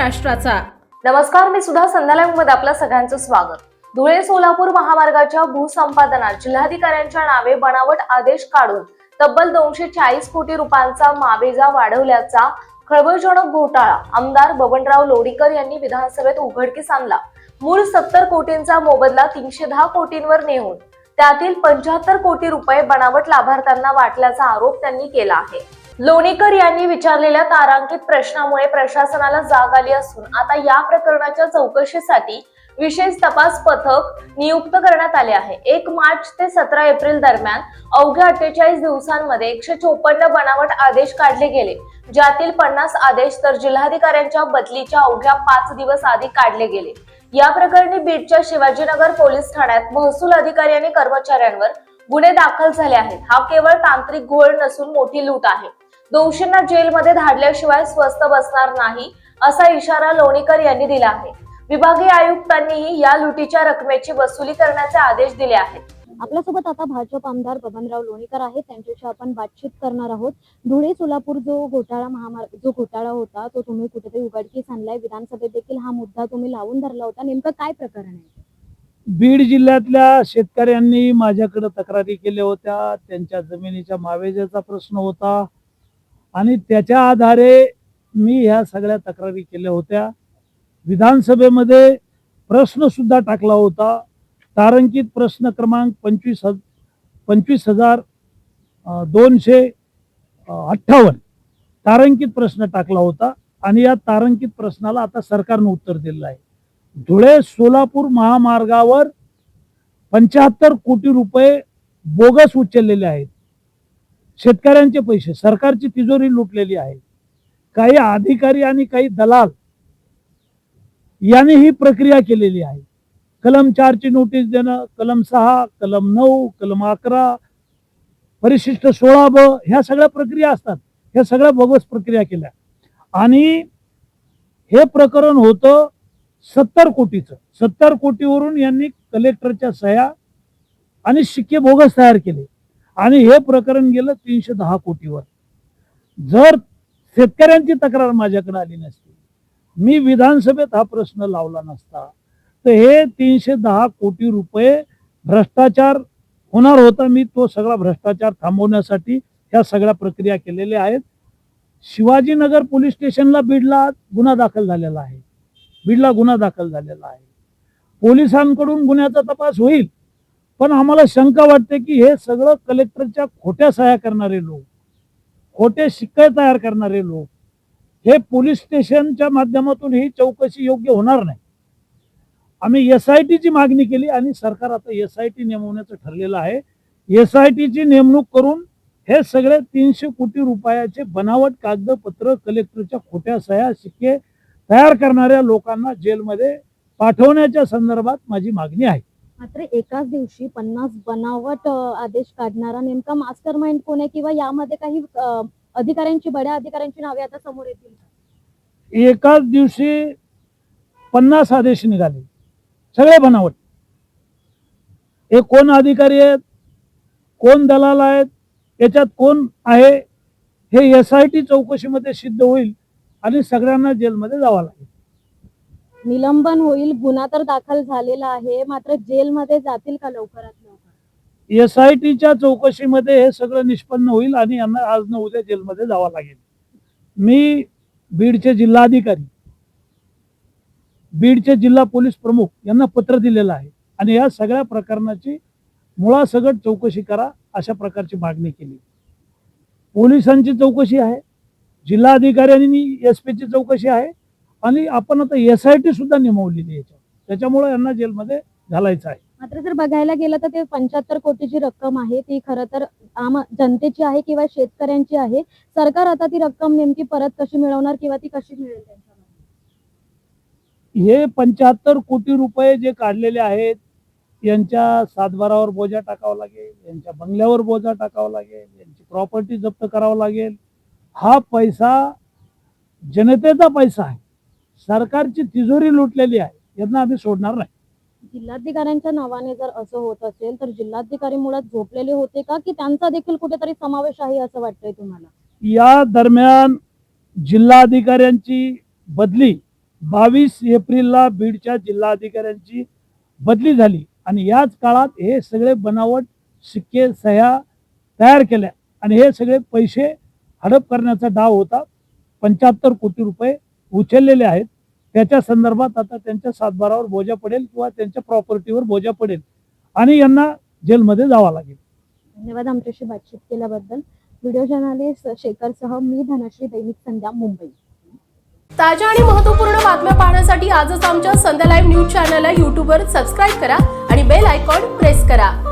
महाराष्ट्राचा। नमस्कार, मी सुधा संध्याकाळमध्ये आपलं सगळ्यांचं स्वागत। धुळे सोलापूर महामार्गाच्या भूसंपादनात जिल्हाधिकाऱ्यांच्या नावे बनावट आदेश काढून तब्बल 240 कोटी रुपयांचा मावेजा वाढवल्याचा खळबळजनक घोटाळा आमदार बबनराव लोणीकर यांनी विधानसभेत उघडकीस आणला। मूळ 70 कोटींचा मोबदला 310 कोटींवर नेऊन त्यातील 75 कोटी रुपये बनावट लाभार्थ्यांना वाटल्याचा आरोप त्यांनी केला आहे। लोणीकर यांनी विचारलेल्या तारांकित प्रश्नामुळे प्रशासनाला जाग आली असून आता या प्रकरणाच्या चौकशीसाठी विशेष तपास पथक नियुक्त करण्यात आले आहे। 1 मार्च ते 17 एप्रिल दरम्यान अवघ्या 48 दिवसांमध्ये 154 बनावट आदेश काढले गेले, ज्यातील 50 आदेश तर जिल्हाधिकाऱ्यांच्या बदलीच्या अवघ्या 5 दिवस आधी काढले गेले। या प्रकरणी बीडच्या शिवाजीनगर पोलीस ठाण्यात महसूल अधिकारी आणि कर्मचाऱ्यांवर गुन्हे दाखल झाले आहेत। हा केवळ तांत्रिक घोळ नसून मोठी लूट आहे। दोषींना जेलमध्ये धाडल्याशिवाय स्वस्थ बसणार नाही असा इशारा लोणीकर यांनी दिला आहे। विभागीय आयुक्तांनीही या लुटीच्या रकमेची वसुली करण्याचे आदेश दिले आहेत। आपल्यासोबत आता भाजप आमदार बबनराव लोणीकर आहेत, त्यांच्याशी आपण बातचीत करणार आहोत। धुळे सोलापूर जो घोटाळा होता तो तुम्ही कुठेतरी उघडकीस आणलाय, विधानसभेत देखील हा मुद्दा तुम्ही लावून धरला होता, नेमकं काय प्रकरण आहे? बीड जिल्ह्यातल्या शेतकऱ्यांनी माझ्याकडे तक्रारी केल्या होत्या, त्यांच्या जमिनीच्या मावेजाचा प्रश्न होता आणि त्याच्या आधारे मी ह्या सगळ्या तक्रारी केल्या होत्या। विधानसभेमध्ये प्रश्न सुद्धा टाकला होता, तारांकित प्रश्न क्रमांक 25,258 तारांकित प्रश्न टाकला होता आणि या तारांकित प्रश्नाला आता सरकारने उत्तर दिलेलं आहे। धुळे सोलापूर महामार्गावर 75 कोटी रुपये बोगस उचललेले आहेत। शेतकऱ्यांचे पैसे, सरकारची तिजोरी लुटलेली आहे। काही अधिकारी आणि काही दलाल यांनी ही प्रक्रिया केलेली आहे। कलम 4 ची नोटीस देणं, कलम 6, कलम 9, कलम 11, परिशिष्ट 16ब ह्या सगळ्या प्रक्रिया असतात। ह्या सगळ्या बोगस प्रक्रिया केल्या आणि हे प्रकरण होतं 70 कोटीचं। 70 कोटीवरून यांनी कलेक्टरच्या सह्या आणि शिक्के बोगस तयार केले आणि हे प्रकरण गेलं 310 कोटीवर। जर शेतकऱ्यांची तक्रार माझ्याकडे आली नसती, मी विधानसभेत हा प्रश्न लावला नसता, तर हे 310 कोटी रुपये भ्रष्टाचार होणार होता। मी तो सगळा भ्रष्टाचार थांबवण्यासाठी ह्या सगळ्या प्रक्रिया केलेल्या आहेत। शिवाजीनगर पोलीस स्टेशनला बीडला गुन्हा दाखल झालेला आहे। पोलिसांकडून गुन्ह्याचा तपास होईल, पण आम्हाला शंका वाटते की हे सगळं कलेक्टरच्या खोट्या सह्या करणारे लोक, खोटे शिक्के तयार करणारे लोक, हे पोलीस स्टेशनच्या माध्यमातून ही चौकशी योग्य होणार नाही। आम्ही SIT ची मागणी केली आणि सरकार आता SIT नेमवण्याचं ठरलेलं आहे। SIT ची नेमणूक करून हे सगळे 300 कोटी रुपयाचे बनावट कागदपत्र, कलेक्टरच्या खोट्या सह्या, शिक्के तयार करणाऱ्या लोकांना जेलमध्ये पाठवण्याच्या संदर्भात माझी मागणी आहे। मात्र एकाच दिवशी 50 बनावट आदेश काढणारा नेमका मास्टर माइंड कोण आहे, किंवा यामध्ये काही बड्या अधिकाऱ्यांची नावे आता समोर येतील? एकाच दिवशी 50 आदेश निघाले, सगळे बनावट। हे कोण अधिकारी आहेत, कोण दलाल आहेत, याच्यात कोण आहे, हे SIT चौकशीमध्ये सिद्ध होईल आणि सगळ्यांना जेलमध्ये जावं लागेल। निलंबन होईल, गुन्हा तर दाखल झालेला आहे, मात्र जेलमध्ये जातील का लवकरात लवकर? SITच्या चौकशीमध्ये हे सगळं निष्पन्न होईल आणि यांना आज न उद्या जेलमध्ये जावं लागेल। मी बीडचे जिल्हाधिकारी, बीडचे जिल्हा पोलीस प्रमुख यांना पत्र दिलेलं आहे आणि या सगळ्या प्रकरणाची मुळासकट चौकशी करा अशा प्रकारची मागणी केली। पोलिसांची चौकशी आहे, जिल्हाधिकाऱ्यांनी SP ची चौकशी आहे आणि आपण आता SIT सुद्धा नेमवलेली आहे। त्याच्यामुळे यांना जेलमध्ये घालायचं आहे। मात्र जर बघायला गेलं तर ते 75 कोटीची रक्कम आहे, ती खरं तर आम जनतेची आहे किंवा शेतकऱ्यांची आहे। सरकार आता ती रक्कम नेमकी परत कशी मिळवणार किंवा ती कशी मिळेल त्यांच्यामध्ये? हे 75 कोटी रुपये जे काढलेले आहेत, यांच्या सातबारावर बोजा टाकावा लागेल, यांच्या बंगल्यावर बोजा टाकावा लागेल, यांची प्रॉपर्टी जप्त करावं लागेल। हा पैसा जनतेचा पैसा आहे, सरकारची तिजोरी लुटलेली आहे, यांना आम्ही सोडणार नाही। जिल्हाधिकाऱ्यांच्या नावाने जर असं होत असेल तर जिल्हाधिकारी मुळात झोपलेले होते का, की त्यांचा देखील कुठेतरी समावेश आहे असं वाटतंय तुम्हाला? या दरम्यान जिल्हाधिकाऱ्यांची बदली 22 एप्रिलला बीडच्या जिल्हाधिकाऱ्यांची बदली झाली आणि याच काळात हे सगळे बनावट शिक्के सह्या तयार केल्या आणि हे सगळे पैसे हडप करण्याचा डाव होता. 75 कोटी रुपये उचललेले आहेत. त्याच्या संदर्भात आता त्यांच्या सातबारावर बोजा पडेल किंवा त्यांच्या प्रॉपर्टीवर बोजा पडेल आणि यांना जेलमध्ये जावं लागेल. धन्यवाद आमच्याशी बातचीत केल्याबद्दल. व्हिडिओ जर्नलिस्ट शेखरसह मी धनश्री, दैनिक संध्या, मुंबई. ताज्या आणि महत्त्वपूर्ण बातम्या पाहण्यासाठी आजच आमच्या संध्या लाईव्ह न्यूज चॅनलला यूट्यूबवर सबस्क्राईब करा आणि बेल आयकॉन प्रेस करा.